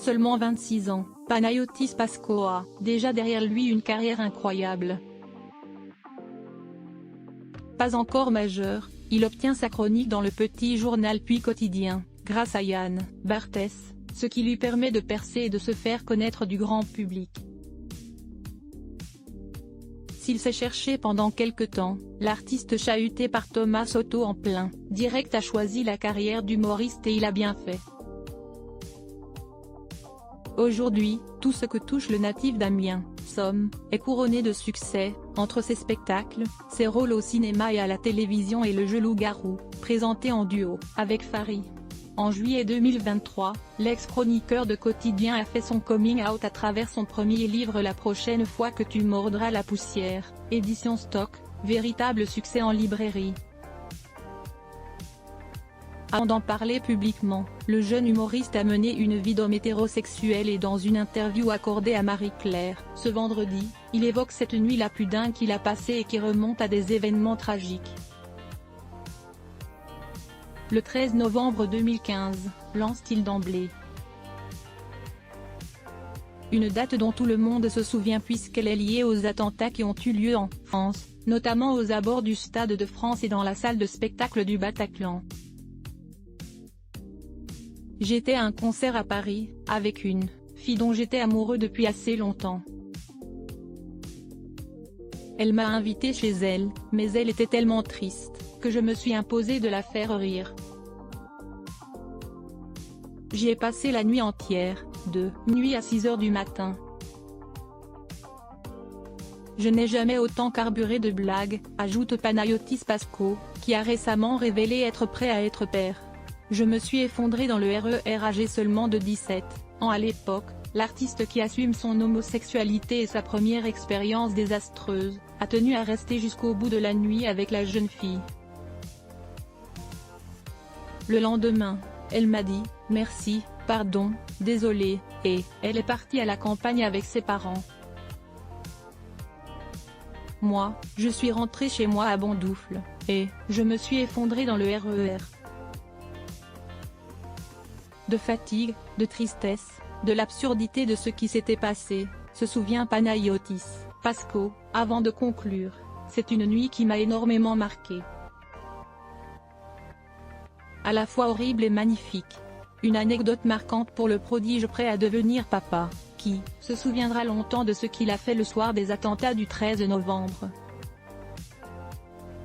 seulement 26 ans, Panayotis Pasko a déjà derrière lui une carrière incroyable. Pas encore majeur, il obtient sa chronique dans le petit journal puis quotidien, grâce à Yann Barthès, ce qui lui permet de percer et de se faire connaître du grand public. S'il s'est cherché pendant quelque temps, l'artiste chahuté par Thomas Soto en plein direct a choisi la carrière d'humoriste et il a bien fait. Aujourd'hui, tout ce que touche le natif d'Amiens, Somme, est couronné de succès, entre ses spectacles, ses rôles au cinéma et à la télévision et le jeu Loup-garou, présenté en duo avec Fari. En juillet 2023, l'ex-chroniqueur de Quotidien a fait son coming out à travers son premier livre La prochaine fois que tu mordras la poussière, édition Stock, véritable succès en librairie. Avant d'en parler publiquement, le jeune humoriste a mené une vie d'homme hétérosexuel et dans une interview accordée à Marie-Claire, ce vendredi, il évoque cette nuit la plus dingue qu'il a passée et qui remonte à des événements tragiques. Le 13 novembre 2015, lance-t-il d'emblée. Une date dont tout le monde se souvient puisqu'elle est liée aux attentats qui ont eu lieu en France, notamment aux abords du Stade de France et dans la salle de spectacle du Bataclan. J'étais à un concert à Paris, avec une fille dont j'étais amoureux depuis assez longtemps. Elle m'a invité chez elle, mais elle était tellement triste, que je me suis imposé de la faire rire. J'y ai passé la nuit entière, de minuit à 6 heures du matin. Je n'ai jamais autant carburé de blagues, ajoute Panayotis Pasko, qui a récemment révélé être prêt à être père. Je me suis effondré dans le RER âgé seulement de 17 ans à l'époque. L'artiste qui assume son homosexualité et sa première expérience désastreuse, a tenu à rester jusqu'au bout de la nuit avec la jeune fille. Le lendemain, elle m'a dit « merci, pardon, désolé », et elle est partie à la campagne avec ses parents. Moi, je suis rentré chez moi à Bondoufle, et je me suis effondré dans le RER. De fatigue, de tristesse, de l'absurdité de ce qui s'était passé, se souvient Panayotis Pasko, avant de conclure. C'est une nuit qui m'a énormément marqué. À la fois horrible et magnifique. Une anecdote marquante pour le prodige prêt à devenir papa, qui se souviendra longtemps de ce qu'il a fait le soir des attentats du 13 novembre.